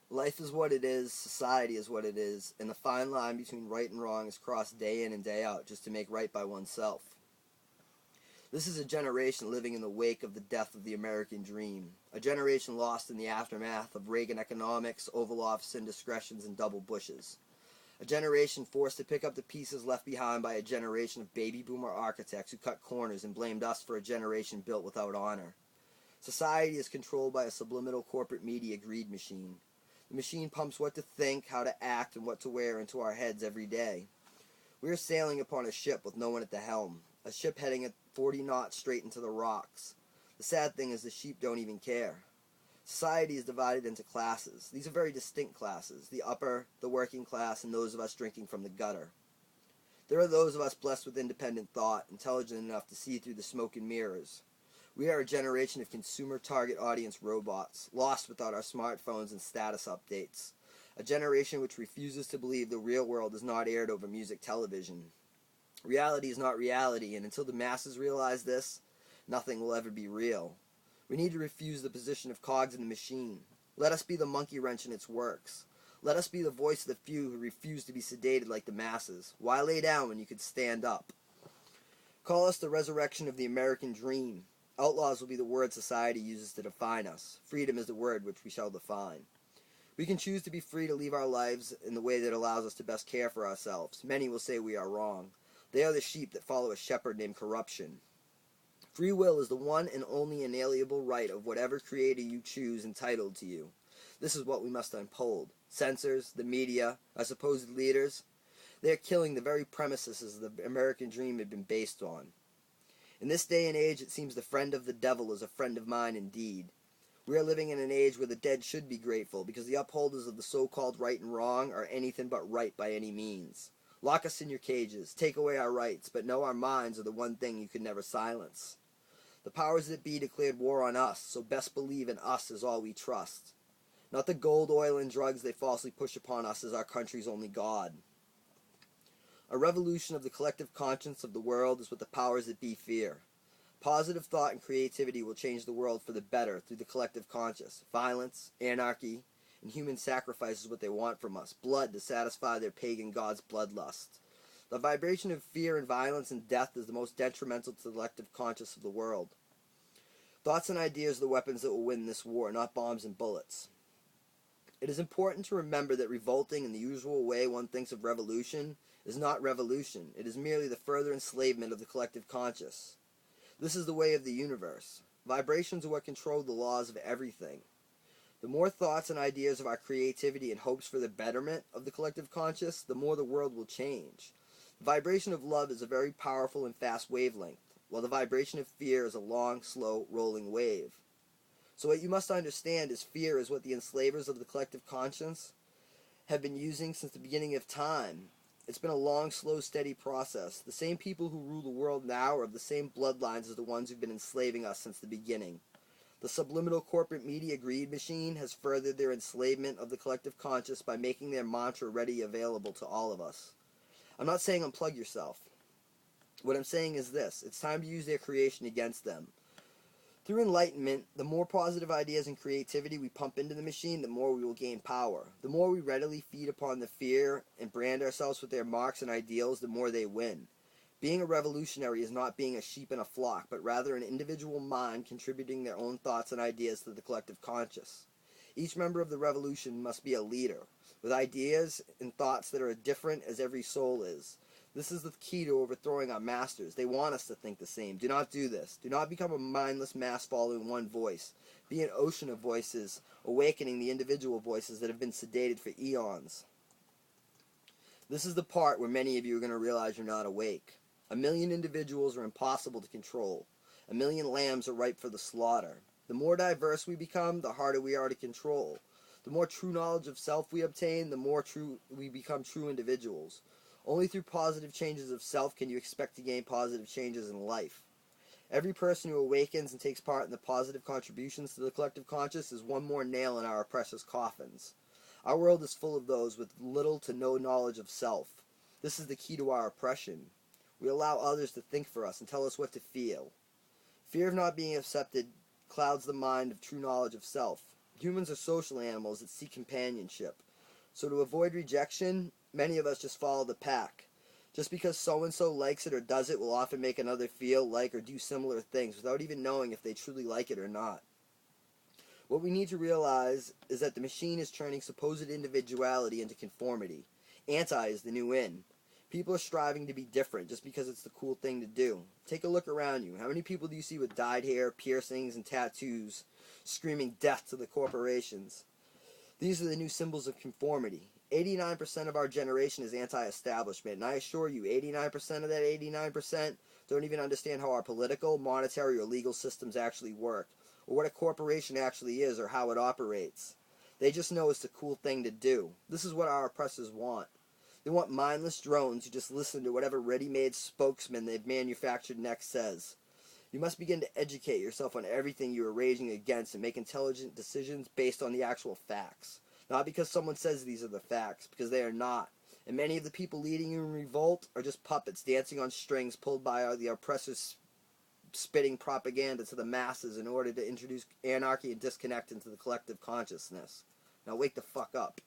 Life is what it is, society is what it is, and the fine line between right and wrong is crossed day in and day out just to make right by oneself. This is a generation living in the wake of the death of the American dream, a generation lost in the aftermath of Reagan economics, Oval Office indiscretions, and double Bushes. A generation forced to pick up the pieces left behind by a generation of baby boomer architects who cut corners and blamed us for a generation built without honor. Society is controlled by a subliminal corporate media greed machine. The machine pumps what to think, how to act, and what to wear into our heads every day. We are sailing upon a ship with no one at the helm, a ship heading at 40 knots straight into the rocks. The sad thing is the sheep don't even care. Society is divided into classes. These are very distinct classes, the upper, the working class, and those of us drinking from the gutter. There are those of us blessed with independent thought, intelligent enough to see through the smoke and mirrors. We are a generation of consumer target audience robots, lost without our smartphones and status updates. A generation which refuses to believe the real world is not aired over music television. Reality is not reality, and until the masses realize this, nothing will ever be real. We need to refuse the position of cogs in the machine. Let us be the monkey wrench in its works. Let us be the voice of the few who refuse to be sedated like the masses. Why lay down when you could stand up? Call us the resurrection of the American dream. Outlaws will be the word society uses to define us. Freedom is the word which we shall define. We can choose to be free to live our lives in the way that allows us to best care for ourselves. Many will say we are wrong. They are the sheep that follow a shepherd named corruption. Free will is the one and only inalienable right of whatever creator you choose entitled to you. This is what we must uphold. Censors, the media, our supposed leaders, they are killing the very premises the American dream had been based on. In this day and age, it seems the friend of the devil is a friend of mine indeed. We are living in an age where the dead should be grateful, because the upholders of the so-called right and wrong are anything but right by any means. Lock us in your cages, take away our rights, but know our minds are the one thing you can never silence. The powers that be declared war on us, so best believe in us is all we trust. Not the gold, oil, and drugs they falsely push upon us as our country's only god. A revolution of the collective conscience of the world is what the powers that be fear. Positive thought and creativity will change the world for the better through the collective conscience. Violence, anarchy, and human sacrifice is what they want from us. Blood to satisfy their pagan god's bloodlust. The vibration of fear and violence and death is the most detrimental to the collective conscience of the world. Thoughts and ideas are the weapons that will win this war, not bombs and bullets. It is important to remember that revolting in the usual way one thinks of revolution is not revolution. It is merely the further enslavement of the collective conscious. This is the way of the universe. Vibrations are what control the laws of everything. The more thoughts and ideas of our creativity and hopes for the betterment of the collective conscious, the more the world will change. The vibration of love is a very powerful and fast wavelength, while the vibration of fear is a long, slow, rolling wave. So what you must understand is fear is what the enslavers of the collective conscience have been using since the beginning of time. It's been a long, slow, steady process. The same people who rule the world now are of the same bloodlines as the ones who've been enslaving us since the beginning. The subliminal corporate media greed machine has furthered their enslavement of the collective conscious by making their mantra ready available to all of us. I'm not saying unplug yourself. What I'm saying is this: it's time to use their creation against them. Through enlightenment, the more positive ideas and creativity we pump into the machine, the more we will gain power. The more we readily feed upon the fear and brand ourselves with their marks and ideals, the more they win. Being a revolutionary is not being a sheep in a flock, but rather an individual mind contributing their own thoughts and ideas to the collective conscious. Each member of the revolution must be a leader, with ideas and thoughts that are as different as every soul is. This is the key to overthrowing our masters. They want us to think the same. Do not do this. Do not become a mindless mass following one voice. Be an ocean of voices, awakening the individual voices that have been sedated for eons. This is the part where many of you are going to realize you're not awake. 1,000,000 individuals are impossible to control. 1,000,000 lambs are ripe for the slaughter. The more diverse we become, the harder we are to control. The more true knowledge of self we obtain, the more we become true individuals. Only through positive changes of self can you expect to gain positive changes in life. Every person who awakens and takes part in the positive contributions to the collective conscious is one more nail in our oppressors' coffins. Our world is full of those with little to no knowledge of self. This is the key to our oppression. We allow others to think for us and tell us what to feel. Fear of not being accepted clouds the mind of true knowledge of self. Humans are social animals that seek companionship. So to avoid rejection, many of us just follow the pack. Just because so-and-so likes it or does it will often make another feel, like, or do similar things without even knowing if they truly like it or not. What we need to realize is that the machine is turning supposed individuality into conformity. Anti is the new in. People are striving to be different just because it's the cool thing to do. Take a look around you. How many people do you see with dyed hair, piercings, and tattoos, screaming death to the corporations? These are the new symbols of conformity. 89% of our generation is anti-establishment, and I assure you, 89% of that 89% don't even understand how our political, monetary, or legal systems actually work, or what a corporation actually is, or how it operates. They just know it's the cool thing to do. This is what our oppressors want. They want mindless drones who just listen to whatever ready-made spokesman they've manufactured next says. You must begin to educate yourself on everything you are raging against and make intelligent decisions based on the actual facts. Not because someone says these are the facts, because they are not. And many of the people leading you in revolt are just puppets dancing on strings pulled by the oppressors spitting propaganda to the masses in order to introduce anarchy and disconnect into the collective consciousness. Now wake the fuck up.